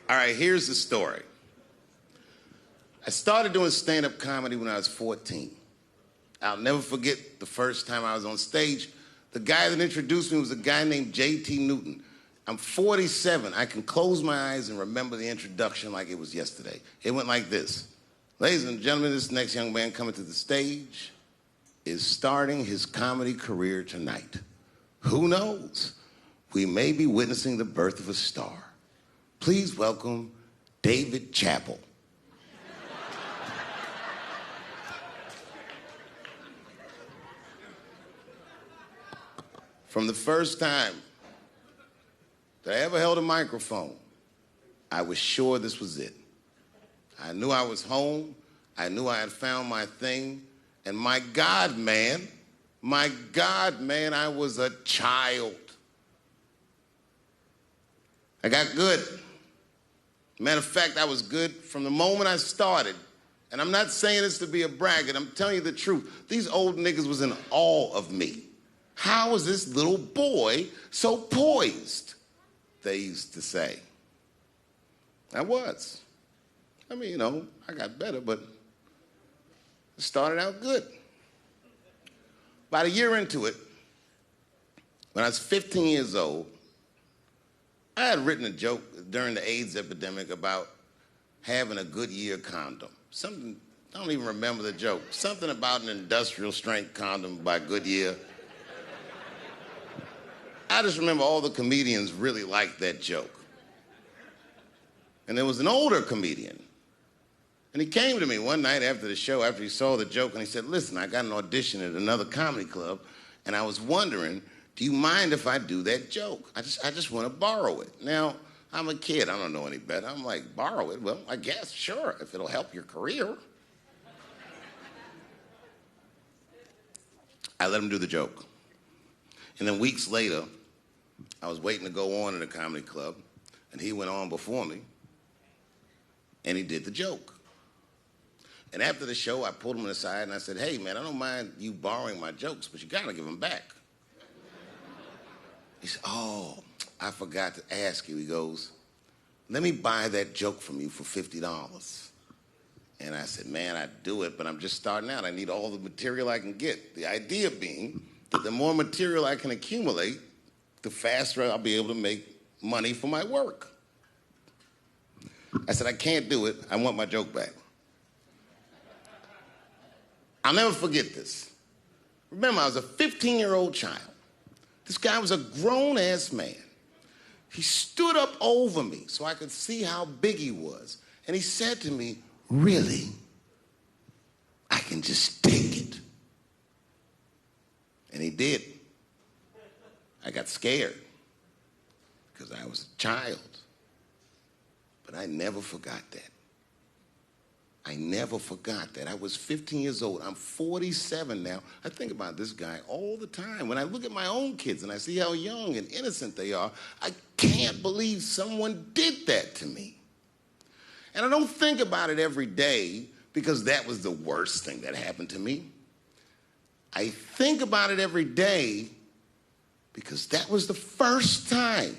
All right, here's the story. I started doing stand-up comedy when I was 14. I'll never forget the first time I was on stage. The guy that introduced me was a guy named J.T. Newton. I'm 47. I can close my eyes and remember the introduction like it was yesterday. It went like this. Ladies and gentlemen, this next young man coming to the stage is starting his comedy career tonight. Who knows? We may be witnessing the birth of a star. Please welcome David Chappelle. From the first time that I ever held a microphone, I was sure this was it. I knew I was home. I knew I had found my thing. And my God, man, I was a child. I got good. Matter of fact, I was good from the moment I started. And I'm not saying this to be a braggart. I'm telling you the truth. These old niggas was in awe of me. How is this little boy so poised? They used to say. I was. I mean, you know, I got better, but it started out good. About a year into it, when I was 15 years old, I had written a joke during the AIDS epidemic about having a Goodyear condom. Something, I don't even remember the joke. Something about an industrial strength condom by Goodyear. I just remember all the comedians really liked that joke. And there was an older comedian. And he came to me one night after the show, after he saw the joke, and he said, listen, I got an audition at another comedy club, and I was wondering, do you mind if I do that joke? I just want to borrow it. Now, I'm a kid. I don't know any better. I'm like, borrow it? Well, I guess, sure, if it'll help your career. I let him do the joke. And then weeks later, I was waiting to go on in a comedy club, and he went on before me, and he did the joke. And after the show, I pulled him aside, and I said, hey, man, I don't mind you borrowing my jokes, but you gotta give them back. He said, oh, I forgot to ask you. He goes, let me buy that joke from you for $50. And I said, man, I'd do it, but I'm just starting out. I need all the material I can get. The idea being that the more material I can accumulate, the faster I'll be able to make money for my work. I said, I can't do it. I want my joke back. I'll never forget this. Remember, I was a 15-year-old child. This guy was a grown-ass man. He stood up over me so I could see how big he was. And he said to me, really? I can just take it. And he did. I got scared because I was a child. But I never forgot that. I never forgot that. I was 15 years old. I'm 47 now. I think about this guy all the time. When I look at my own kids and I see how young and innocent they are, I can't believe someone did that to me. And I don't think about it every day because that was the worst thing that happened to me. I think about it every day because that was the first time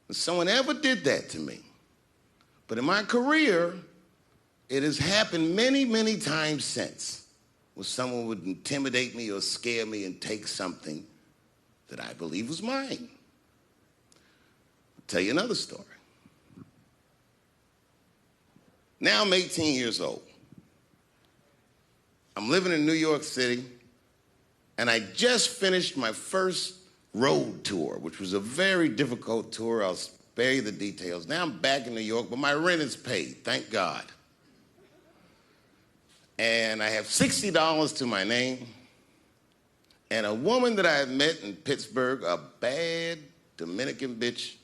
that someone ever did that to me. But in my career, it has happened many, many times since, where someone would intimidate me or scare me and take something that I believe was mine. I'll tell you another story. Now I'm 18 years old. I'm living in New York City, and I just finished my first road tour, which was a very difficult tour. I'll spare you the details. Now I'm back in New York, but my rent is paid, thank God. And I have $60 to my name, and a woman that I had met in Pittsburgh, a bad Dominican bitch,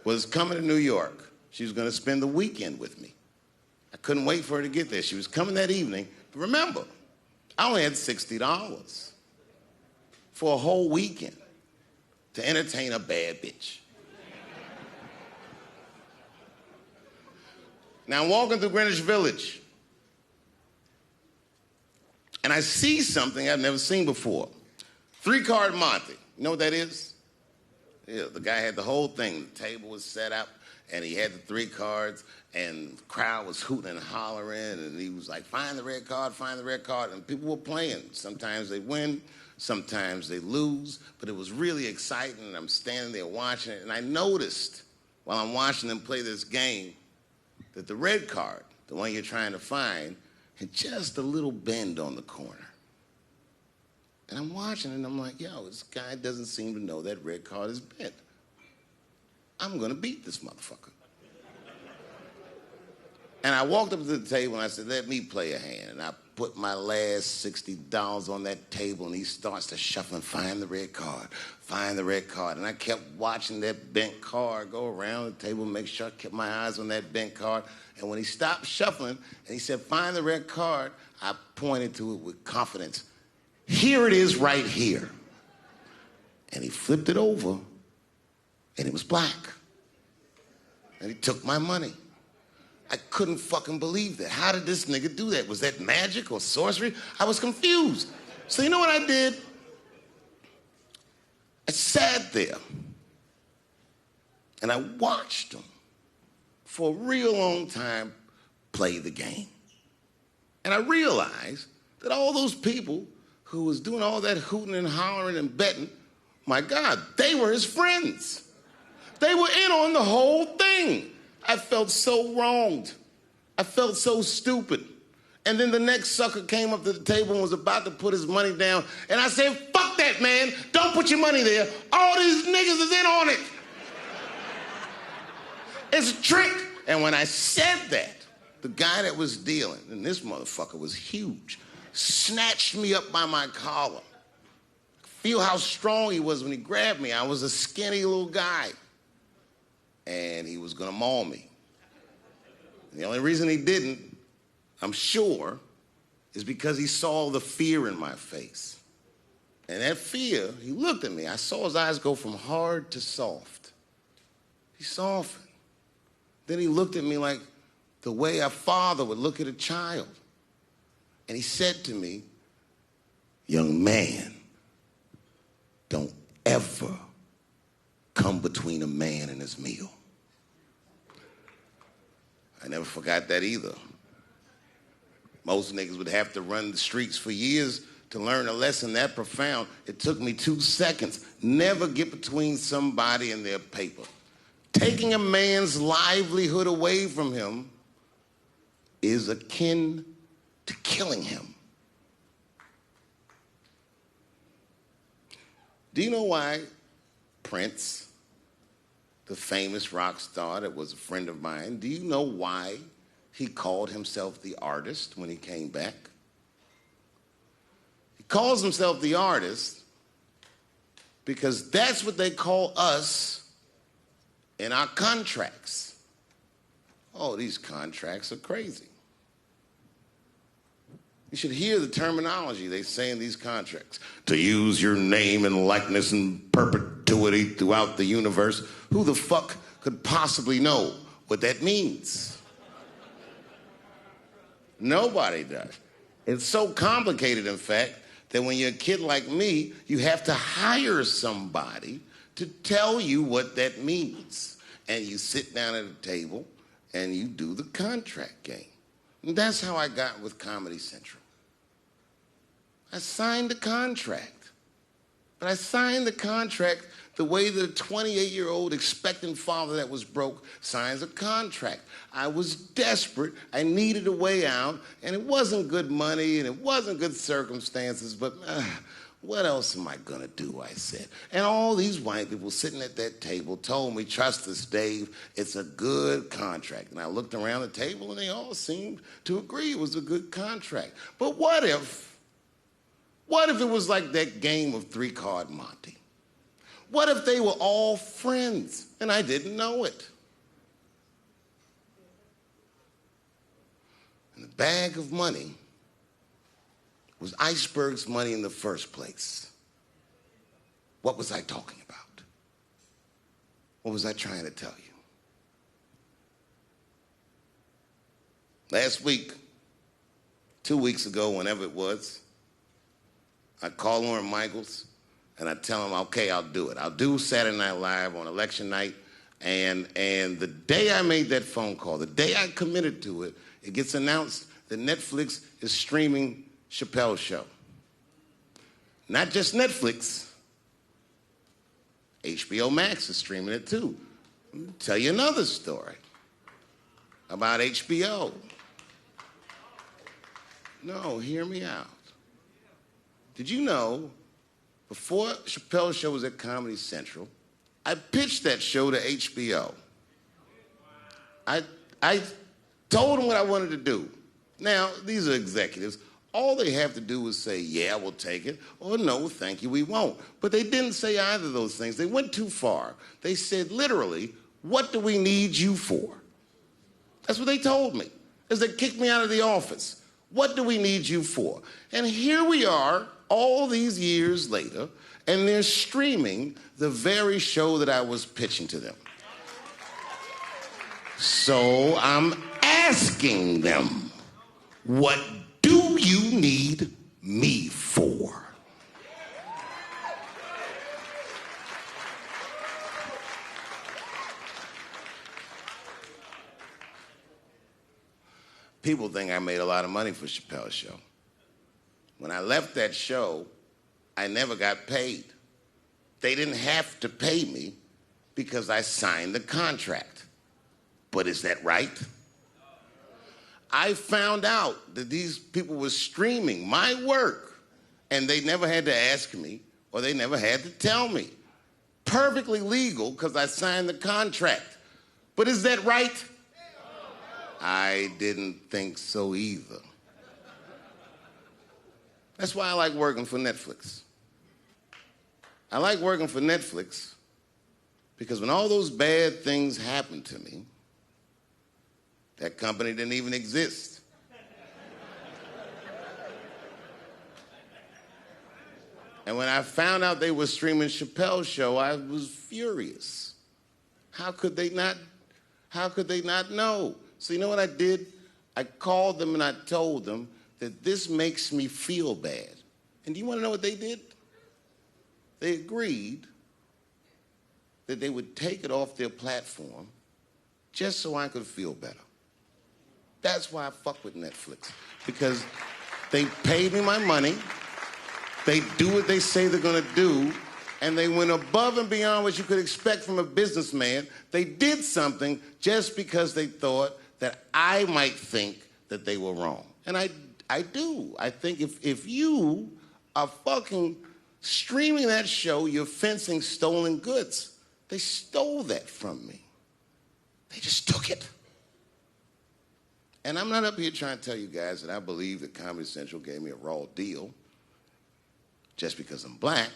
was coming to New York. She was gonna spend the weekend with me. I couldn't wait for her to get there. She was coming that evening. But remember, I only had $60 for a whole weekend to entertain a bad bitch. Now I'm walking through Greenwich Village, and I see something I've never seen before. 3-card Monte. You know what that is? Yeah, the guy had the whole thing. The table was set up, and he had the 3 cards, and the crowd was hooting and hollering, and he was like, find the red card, find the red card, and people were playing. Sometimes they win, sometimes they lose, but it was really exciting, and I'm standing there watching it, and I noticed while I'm watching them play this game that the red card, the one you're trying to find, had just a little bend on the corner. And I'm watching it, and I'm like, yo, this guy doesn't seem to know that red card is bent. I'm going to beat this motherfucker. And I walked up to the table, and I said, let me play a hand. And I put my last $60 on that table, and he starts to shuffle and find the red card, find the red card. And I kept watching that bent card go around the table, make sure I kept my eyes on that bent card. And when he stopped shuffling, and he said, find the red card, I pointed to it with confidence. Here it is right here. And he flipped it over, and it was black. And he took my money. I couldn't fucking believe that. How did this nigga do that? Was that magic or sorcery? I was confused. So you know what I did? I sat there, and I watched him for a real long time play the game. And I realized that all those people who was doing all that hooting and hollering and betting, my God, they were his friends. They were in on the whole thing. I felt so wronged. I felt so stupid. And then the next sucker came up to the table and was about to put his money down. And I said, fuck that, man. Don't put your money there. All these niggas is in on it. It's a trick. And when I said that, the guy that was dealing, and this motherfucker was huge, snatched me up by my collar. Feel how strong he was when he grabbed me. I was a skinny little guy. And he was gonna maul me. And the only reason he didn't, I'm sure, is because he saw the fear in my face. And that fear, he looked at me. I saw his eyes go from hard to soft. He softened. Then he looked at me like the way a father would look at a child. And he said to me, young man, don't ever come between a man and his meal. I never forgot that either. Most niggas would have to run the streets for years to learn a lesson that profound. It took me 2 seconds. Never get between somebody and their paper. Taking a man's livelihood away from him is akin to killing him. Do you know why Prince, the famous rock star that was a friend of mine, do you know why he called himself the artist when he came back? He calls himself the artist because that's what they call us in our contracts. Oh, these contracts are crazy. You should hear the terminology they say in these contracts. To use your name and likeness in perpetuity throughout the universe. Who the fuck could possibly know what that means? Nobody does. It's so complicated, in fact, that when you're a kid like me, you have to hire somebody to tell you what that means. And you sit down at a table and you do the contract game. And that's how I got with Comedy Central. I signed the contract. But I signed the contract the way that a 28-year-old expectant father that was broke signs a contract. I was desperate. I needed a way out. And it wasn't good money and it wasn't good circumstances. But what else am I going to do, I said. And all these white people sitting at that table told me, trust us, Dave, it's a good contract. And I looked around the table and they all seemed to agree it was a good contract. But what if it was like that game of 3-Card Monte? What if they were all friends and I didn't know it? And the bag of money was Iceberg's money in the first place. What was I talking about? What was I trying to tell you? Last week, 2 weeks ago, whenever it was, I called Lauren Michaels. and I tell them, okay, I'll do it. I'll do Saturday Night Live on election night, and the day I made that phone call, the day I committed to it, it gets announced that Netflix is streaming Chappelle's show. Not just Netflix, HBO Max is streaming it too. Let me tell you another story about HBO. No, hear me out. Did you know, before Chappelle's show was at Comedy Central, I pitched that show to HBO. I told them what I wanted to do. Now, these are executives. All they have to do is say, yeah, we'll take it, or no, thank you, we won't. But they didn't say either of those things. They went too far. They said, literally, what do we need you for? That's what they told me, as they kicked me out of the office. What do we need you for? And here we are, all these years later, and they're streaming the very show that I was pitching to them. So I'm asking them, what do you need me for? People think I made a lot of money for Chappelle's show. When I left that show, I never got paid. They didn't have to pay me because I signed the contract. But is that right? I found out that these people were streaming my work, and they never had to ask me, or they never had to tell me. Perfectly legal, because I signed the contract. But is that right? I didn't think so either. That's why I like working for Netflix. I like working for Netflix because when all those bad things happened to me, that company didn't even exist. And when I found out they were streaming Chappelle's show, I was furious. How could they not know? So you know what I did? I called them and I told them that this makes me feel bad. And do you want to know what they did? They agreed that they would take it off their platform just so I could feel better. That's why I fuck with Netflix, because they paid me my money, they do what they say they're gonna do, and they went above and beyond what you could expect from a businessman. They did something just because they thought that I might think that they were wrong. And I do. I think if you are fucking streaming that show, you're fencing stolen goods. They stole that from me. They just took it. And I'm not up here trying to tell you guys that I believe that Comedy Central gave me a raw deal just because I'm black.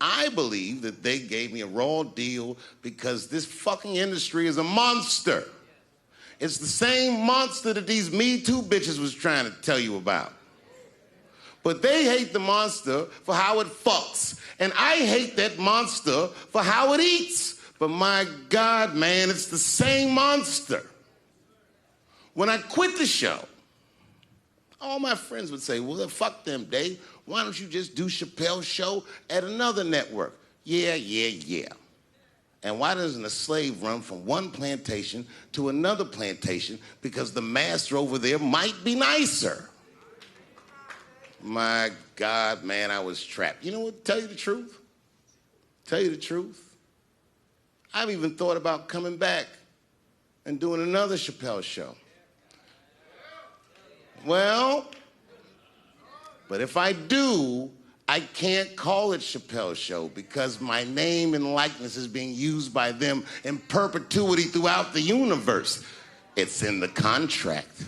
I believe that they gave me a raw deal because this fucking industry is a monster. It's the same monster that these Me Too bitches was trying to tell you about. But they hate the monster for how it fucks. And I hate that monster for how it eats. But my God, man, it's the same monster. When I quit the show, all my friends would say, well, fuck them, Dave. Why don't you just do Chappelle's show at another network? Yeah. And why doesn't a slave run from one plantation to another plantation? Because the master over there might be nicer. My God, man, I was trapped. You know what? Tell you the truth. I've even thought about coming back and doing another Chappelle show. Well, but if I do, I can't call it Chappelle's show because my name and likeness is being used by them in perpetuity throughout the universe. It's in the contract.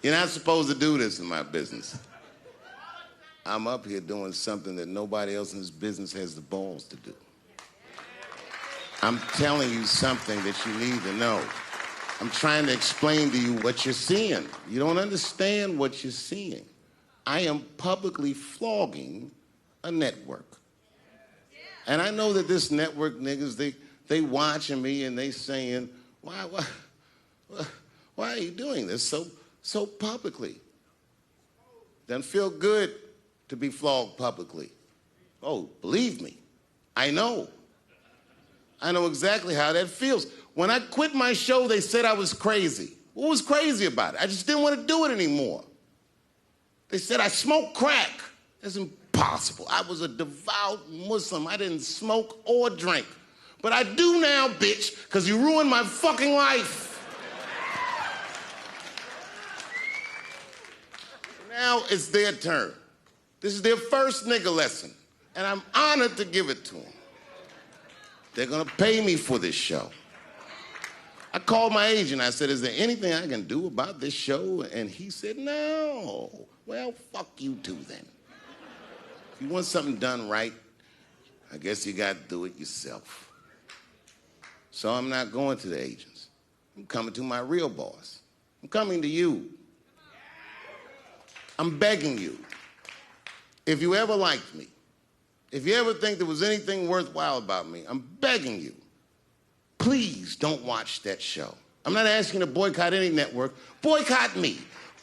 You're not supposed to do this in my business. I'm up here doing something that nobody else in this business has the balls to do. I'm telling you something that you need to know. I'm trying to explain to you what you're seeing. You don't understand what you're seeing. I am publicly flogging a network. And I know that this network niggas, they watching me and they saying, why are you doing this so publicly? Doesn't feel good to be flogged publicly. Oh, believe me, I know. I know exactly how that feels. When I quit my show, they said I was crazy. What was crazy about it? I just didn't want to do it anymore. They said I smoked crack. That's impossible. I was a devout Muslim. I didn't smoke or drink. But I do now, bitch, because you ruined my fucking life. Now it's their turn. This is their first nigga lesson, and I'm honored to give it to them. They're gonna pay me for this show. I called my agent. I said, is there anything I can do about this show? And he said, no. Well, fuck you too then. If you want something done right, I guess you got to do it yourself. So I'm not going to the agents. I'm coming to my real boss. I'm coming to you. I'm begging you. If you ever liked me, if you ever think there was anything worthwhile about me, I'm begging you. Please don't watch that show. I'm not asking you to boycott any network. Boycott me.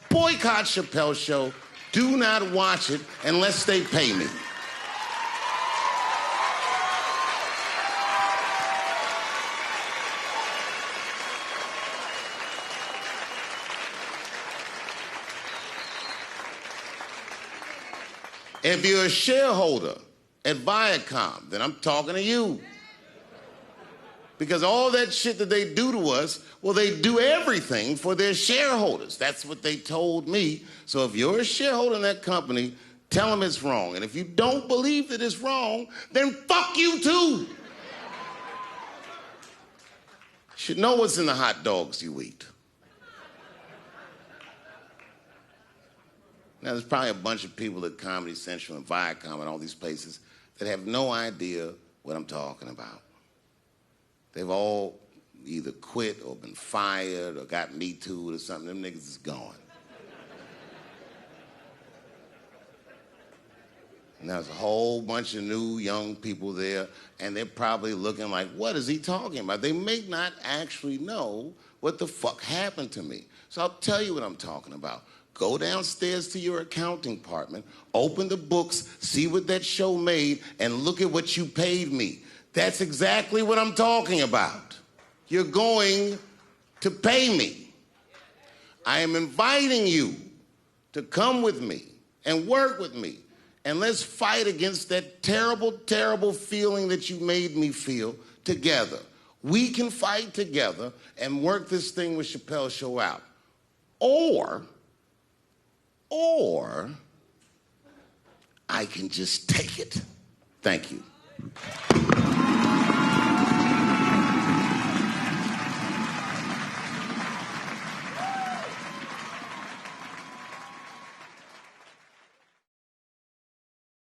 Boycott Chappelle's show. Do not watch it unless they pay me. If you're a shareholder at Viacom, then I'm talking to you. Because all that shit that they do to us, well, they do everything for their shareholders. That's what they told me. So if you're a shareholder in that company, tell them it's wrong. And if you don't believe that it's wrong, then fuck you too. You should know what's in the hot dogs you eat. Now, there's probably a bunch of people at Comedy Central and Viacom and all these places that have no idea what I'm talking about. They've all either quit or been fired or got Me Too'd or something. Them niggas is gone. And there's a whole bunch of new young people there, and they're probably looking like, what is he talking about? They may not actually know what the fuck happened to me. So I'll tell you what I'm talking about. Go downstairs to your accounting department, open the books, see what that show made, and look at what you paid me. That's exactly what I'm talking about. You're going to pay me. I am inviting you to come with me and work with me, and let's fight against that terrible, terrible feeling that you made me feel together. We can fight together and work this thing with Chappelle's show out. Or I can just take it. Thank you.